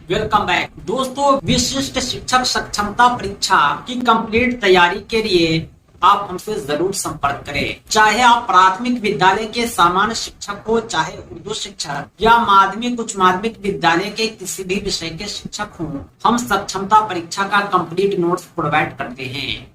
Welcome back दोस्तों। विशिष्ट शिक्षक सक्षमता परीक्षा की कंप्लीट तैयारी के लिए आप हमसे जरूर संपर्क करें। चाहे आप प्राथमिक विद्यालय के सामान्य शिक्षक हो, चाहे उर्दू शिक्षक या माध्यमिक उच्च माध्यमिक विद्यालय के किसी भी विषय के शिक्षक हों, हम सक्षमता परीक्षा का कंप्लीट नोट्स प्रोवाइड करते हैं।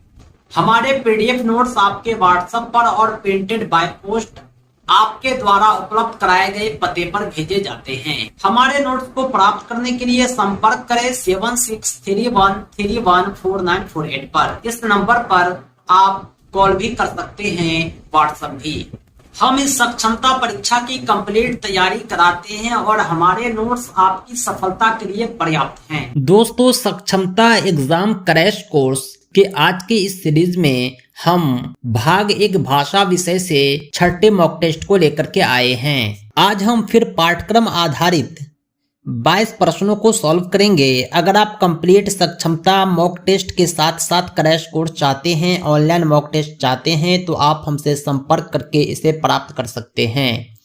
हमारे पीडीएफ नोट्स आपके व्हाट्सएप पर और प्रिंटेड बाय पोस्ट आपके द्वारा उपलब्ध कराए गए पते पर भेजे जाते हैं। हमारे नोट्स को प्राप्त करने के लिए संपर्क करें 7631314948 पर। इस नंबर पर आप कॉल भी कर सकते हैं, व्हाट्सएप भी। हम इस सक्षमता परीक्षा की कंप्लीट तैयारी कराते हैं और हमारे नोट्स आपकी सफलता के लिए पर्याप्त हैं। दोस्तों, सक्षमता एग्जाम क्रैश कोर्स के आज के इस सीरीज में हम भाग 1 भाषा विषय से छठे मॉक टेस्ट को लेकर के आए हैं। आज हम फिर पाठ्यक्रम आधारित 22 प्रश्नों को सॉल्व करेंगे। अगर आप कंप्लीट सक्षमता मॉक टेस्ट के साथ साथ क्रैश कोर्स चाहते हैं, ऑनलाइन मॉक टेस्ट चाहते हैं, तो आप हमसे संपर्क करके इसे प्राप्त कर सकते हैं।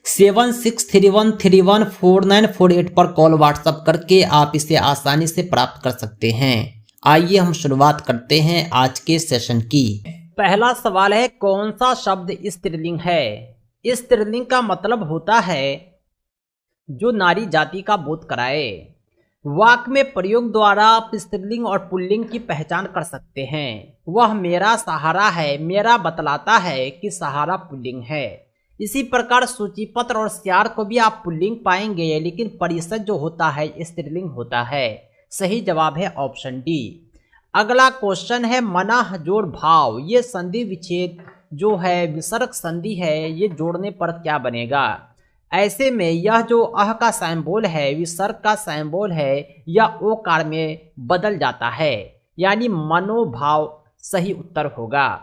7631314948 पर कॉल व्हाट्सएप करके आप इसे आसानी से प्राप्त कर सकते हैं। आइए हम शुरुआत करते हैं आज के सेशन की। पहला सवाल है, कौन सा शब्द स्त्रीलिंग है? स्त्रीलिंग का मतलब होता है जो नारी जाति का बोध कराए। वाक्य में प्रयोग द्वारा आप स्त्रीलिंग और पुल्लिंग की पहचान कर सकते हैं। वह मेरा सहारा है, मेरा बतलाता है कि सहारा पुल्लिंग है। इसी प्रकार सूचीपत्र और स्यार को भी आप पुल्लिंग पाएंगे, लेकिन परिषद जो होता है स्त्रीलिंग होता है। सही जवाब है ऑप्शन डी। अगला क्वेश्चन है, मनाह जोड़ भाव। ये संधि विच्छेद जो है विसर्ग संधि है, ये जोड़ने पर क्या बनेगा? ऐसे में यह जो अह का सिंबल है विसर्ग का सिंबल है, यह ओकार में बदल जाता है, यानी मनोभाव सही उत्तर होगा।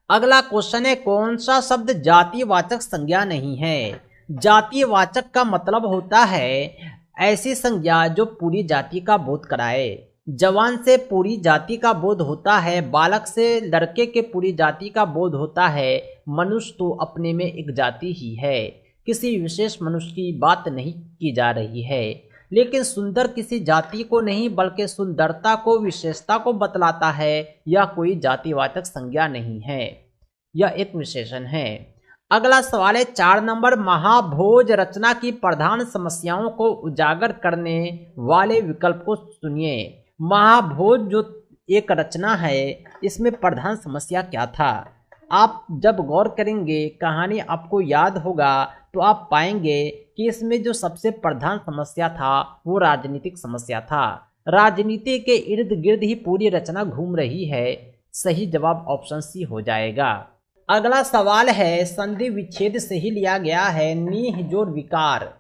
अगला क्वेश्चन है, कौन सा शब्द जातिवाचक संज्ञा नहीं है? जातिवाचक का मतलब होता है ऐसी संज्ञा जो पूरी जाति का बोध कराए। जवान से पूरी जाति का बोध होता है, बालक से लड़के के पूरी जाति का बोध होता है। मनुष्य तो अपने में एक जाति ही है, किसी विशेष मनुष्य की बात नहीं की जा रही है। लेकिन सुंदर किसी जाति को नहीं बल्कि सुंदरता को, विशेषता को बतलाता है। यह कोई जातिवाचक संज्ञा नहीं है, यह एक विशेषण है। अगला सवाल है 4 नंबर, महाभोज रचना की प्रधान समस्याओं को उजागर करने वाले विकल्प को सुनिए। महाभोज जो एक रचना है, इसमें प्रधान समस्या क्या था? आप जब गौर करेंगे, कहानी आपको याद होगा, तो आप पाएंगे कि इसमें जो सबसे प्रधान समस्या था वो राजनीतिक समस्या था। राजनीति के इर्द गिर्द ही पूरी रचना घूम रही है। सही जवाब ऑप्शन सी हो जाएगा। अगला सवाल है, संधि विच्छेद से ही लिया गया है। नीह जोड़ विकार,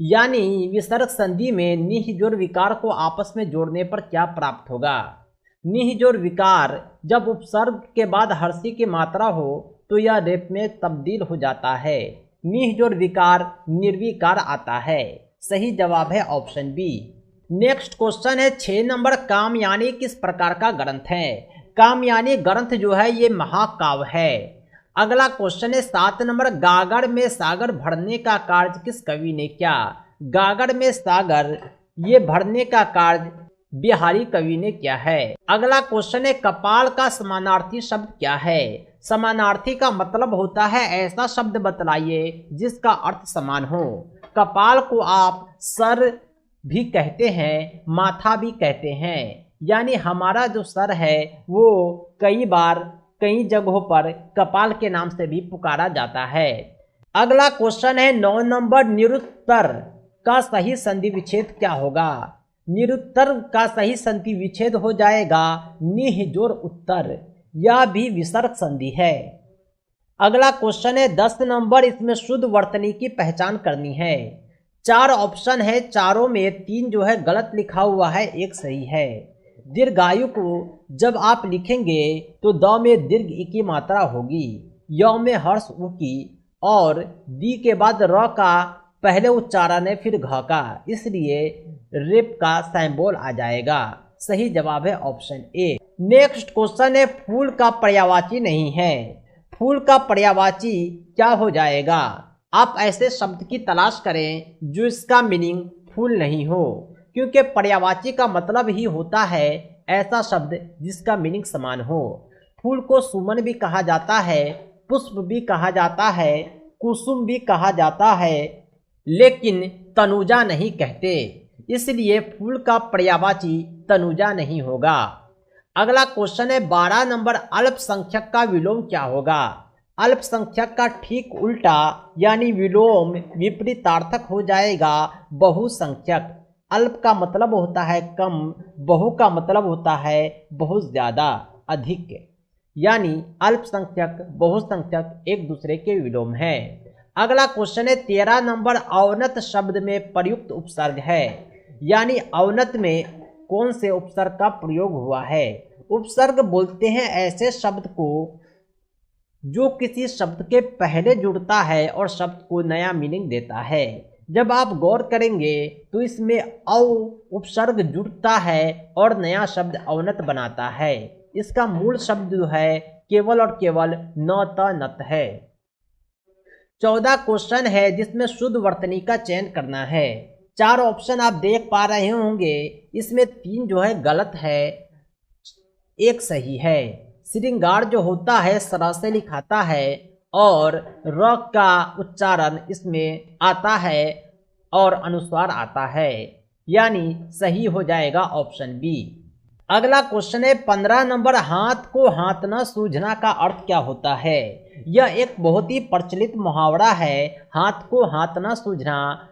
यानी विसर्ग संधि में नीह जोड़ विकार को आपस में जोड़ने पर क्या प्राप्त होगा? नीह जोड़ विकार जब उपसर्ग के बाद हर्षी की मात्रा हो तो यह रेप में तब्दील हो जाता है। नीह जोड़ विकार निर्विकार आता है। सही जवाब है ऑप्शन बी। नेक्स्ट क्वेश्चन है 6 नंबर, कामयानी किस प्रकार का ग्रंथ है? कामयानी ग्रंथ जो है ये महाकाव्य है। अगला क्वेश्चन है 7 नंबर, गागर में सागर भरने का कार्य किस कवि ने किया? गागर में सागर ये भरने का कार्य बिहारी कवि ने किया है। अगला क्वेश्चन है, कपाल का समानार्थी शब्द क्या है? समानार्थी का मतलब होता है ऐसा शब्द बतलाइए जिसका अर्थ समान हो। कपाल को आप सर भी कहते हैं, माथा भी कहते हैं, यानी हमारा जो सर है वो कई बार कई जगहों पर कपाल के नाम से भी पुकारा जाता है। अगला क्वेश्चन है 9 नंबर, निरुत्तर का सही संधि विच्छेद क्या होगा? निरुत्तर का सही संधि विच्छेद हो जाएगा निह जोड़ उत्तर, यह भी विसर्ग संधि है। अगला क्वेश्चन है 10 नंबर, इसमें शुद्ध वर्तनी की पहचान करनी है। 4 ऑप्शन है, चारों में 3 जो है गलत लिखा हुआ है, 1 सही है। दीर्घायु को जब आप लिखेंगे तो द में दीर्घ ई की मात्रा होगी, य में हर्ष उ की, और दी के बाद र का पहले उच्चारण है फिर घ का, इसलिए रेप का सिंबल आ जाएगा। सही जवाब है ऑप्शन ए। नेक्स्ट क्वेश्चन है, फूल का पर्यायवाची नहीं है। फूल का पर्यायवाची क्या हो जाएगा? आप ऐसे शब्द की तलाश करें जो इसका मीनिंग फूल नहीं हो, क्योंकि पर्यायवाची का मतलब ही होता है ऐसा शब्द जिसका मीनिंग समान हो। फूल को सुमन भी कहा जाता है, पुष्प भी कहा जाता है, कुसुम भी कहा जाता है, लेकिन तनुजा नहीं कहते, इसलिए फूल का पर्यायवाची तनुजा नहीं होगा। अगला क्वेश्चन है 12 नंबर, अल्पसंख्यक का विलोम क्या होगा? अल्पसंख्यक का ठीक उल्टा यानी विलोम विपरीतार्थक हो जाएगा बहुसंख्यक। अल्प का मतलब होता है कम, बहु का मतलब होता है बहुत ज्यादा, अधिक, यानी अल्पसंख्यक बहुसंख्यक एक दूसरे के विलोम है। अगला क्वेश्चन है 13 नंबर, अवनत शब्द में प्रयुक्त उपसर्ग है, यानी अवनत में कौन से उपसर्ग का प्रयोग हुआ है? उपसर्ग बोलते हैं ऐसे शब्द को जो किसी शब्द के पहले जुड़ता है और शब्द को नया मीनिंग देता है। जब आप गौर करेंगे तो इसमें अव उपसर्ग जुड़ता है और नया शब्द अवनत बनाता है। इसका मूल शब्द जो है केवल और केवल न त नत है। 14 क्वेश्चन है जिसमें शुद्ध वर्तनी का चयन करना है। 4 ऑप्शन आप देख पा रहे होंगे, इसमें 3 जो है गलत है, 1 सही है। श्रृंगार जो होता है सरा से लिखाता है और र का उच्चारण इसमें आता है और अनुस्वार आता है, यानी सही हो जाएगा ऑप्शन बी। अगला क्वेश्चन है 15 नंबर, हाथ को हाथ न सूझना का अर्थ क्या होता है? यह एक बहुत ही प्रचलित मुहावरा है। हाथ को हाथ न सूझना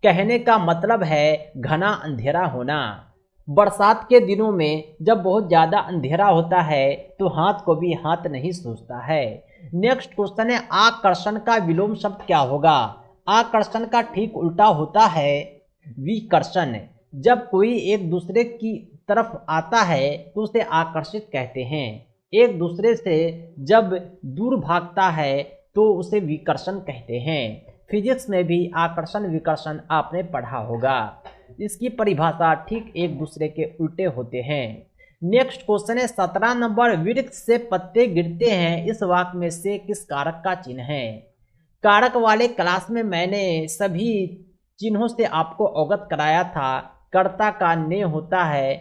कहने का मतलब है घना अंधेरा होना। बरसात के दिनों में जब बहुत ज़्यादा अंधेरा होता है तो हाथ को भी हाथ नहीं सूझता है। नेक्स्ट क्वेश्चन है आकर्षण का विलोम शब्द क्या होगा? आकर्षण का ठीक उल्टा होता है विकर्षण। जब कोई एक दूसरे की तरफ आता है तो उसे आकर्षित कहते हैं। एक दूसरे से जब दूर भागता है तो उसे विकर्षण कहते हैं। फिजिक्स में भी आकर्षण विकर्षण आपने पढ़ा होगा। इसकी परिभाषा ठीक एक दूसरे के उल्टे होते हैं। नेक्स्ट क्वेश्चन है 17 नंबर, वृक्ष से पत्ते गिरते हैं, इस वाक्य में से किस कारक का चिन्ह है? कारक वाले क्लास में मैंने सभी चिन्हों से आपको अवगत कराया था। कर्ता का ने होता है,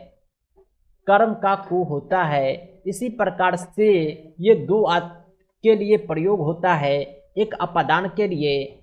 कर्म का कु होता है, इसी प्रकार से ये 2 के लिए प्रयोग होता है, एक अपादान के लिए,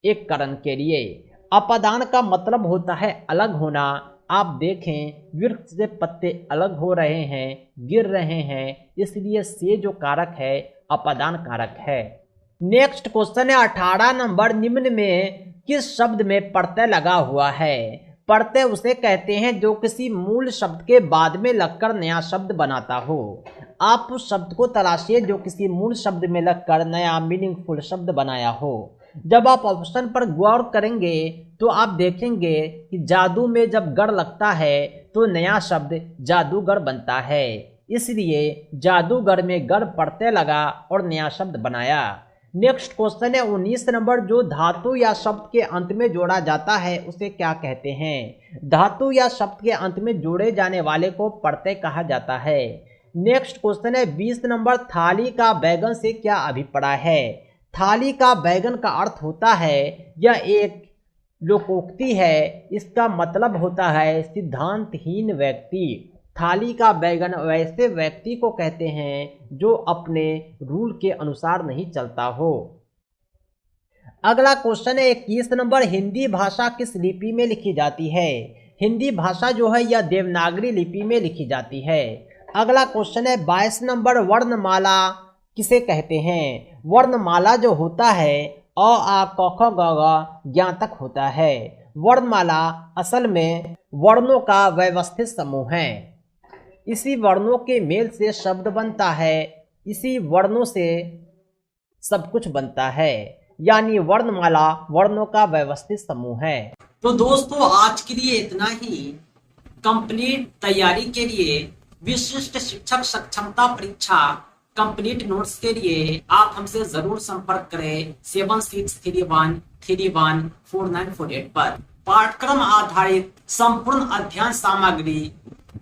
एक करण के लिए। अपादान का मतलब होता है अलग होना। आप देखें वृक्ष से पत्ते अलग हो रहे हैं, गिर रहे हैं, इसलिए से जो कारक है अपादान कारक है। नेक्स्ट क्वेश्चन है 18 नंबर, निम्न में किस शब्द में प्रत्यय लगा हुआ है? प्रत्यय उसे कहते हैं जो किसी मूल शब्द के बाद में लगकर नया शब्द बनाता हो। आप उस शब्द को तलाशिए जो किसी मूल शब्द में लगकर नया मीनिंगफुल शब्द बनाया हो। जब आप ऑप्शन पर गौर करेंगे तो आप देखेंगे कि जादू में जब गर लगता है तो नया शब्द जादूगर बनता है, इसलिए जादूगर में गर प्रत्यय लगा और नया शब्द बनाया। नेक्स्ट क्वेश्चन है 19 नंबर, जो धातु या शब्द के अंत में जोड़ा जाता है उसे क्या कहते हैं? धातु या शब्द के अंत में जोड़े जाने वाले को प्रत्यय कहा जाता है। नेक्स्ट क्वेश्चन है 20 नंबर, थाली का बैगन से क्या अभिप्राय है? थाली का बैगन का अर्थ होता है, यह एक लोकोक्ति है, इसका मतलब होता है सिद्धांतहीन व्यक्ति। थाली का बैगन वैसे व्यक्ति को कहते हैं जो अपने रूल के अनुसार नहीं चलता हो। अगला क्वेश्चन है 21 नंबर, हिंदी भाषा किस लिपि में लिखी जाती है? हिंदी भाषा जो है यह देवनागरी लिपि में लिखी जाती है। अगला क्वेश्चन है 22 नंबर, वर्णमाला किसे कहते हैं? वर्णमाला जो होता है अ आ क ख ग घ ज्ञातक होता है। वर्णमाला असल में वर्णों का व्यवस्थित समूह है। इसी वर्णों के मेल से शब्द बनता है, इसी वर्णों से सब कुछ बनता है, यानी वर्णमाला वर्णों का व्यवस्थित समूह है। तो दोस्तों आज के लिए इतना ही। कंप्लीट तैयारी के लिए विशिष्ट शिक्षक सक्षमता परीक्षा कंप्लीट नोट्स के लिए आप हमसे जरूर संपर्क करें 7631314948 पर। पाठ्यक्रम आधारित संपूर्ण अध्ययन सामग्री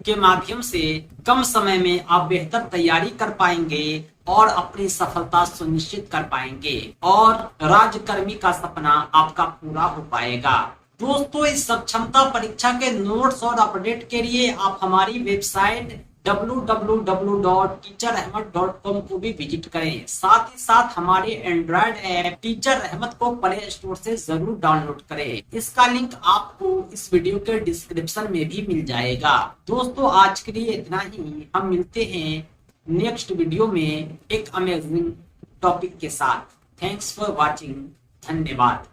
के माध्यम से कम समय में आप बेहतर तैयारी कर पाएंगे और अपनी सफलता सुनिश्चित कर पाएंगे और राजकर्मी का सपना आपका पूरा हो पाएगा। दोस्तों इस सक्षमता परीक्षा के नोट्स और अपडेट के लिए आप हमारी वेबसाइट www.teacherahmed.com को भी विजिट करें। साथ ही साथ हमारे एंड्रॉयड ऐप टीचर अहमद को प्ले स्टोर से जरूर डाउनलोड करें। इसका लिंक आपको इस वीडियो के डिस्क्रिप्शन में भी मिल जाएगा। दोस्तों आज के लिए इतना ही, हम मिलते हैं नेक्स्ट वीडियो में एक अमेजिंग टॉपिक के साथ। थैंक्स फॉर वॉचिंग, धन्यवाद।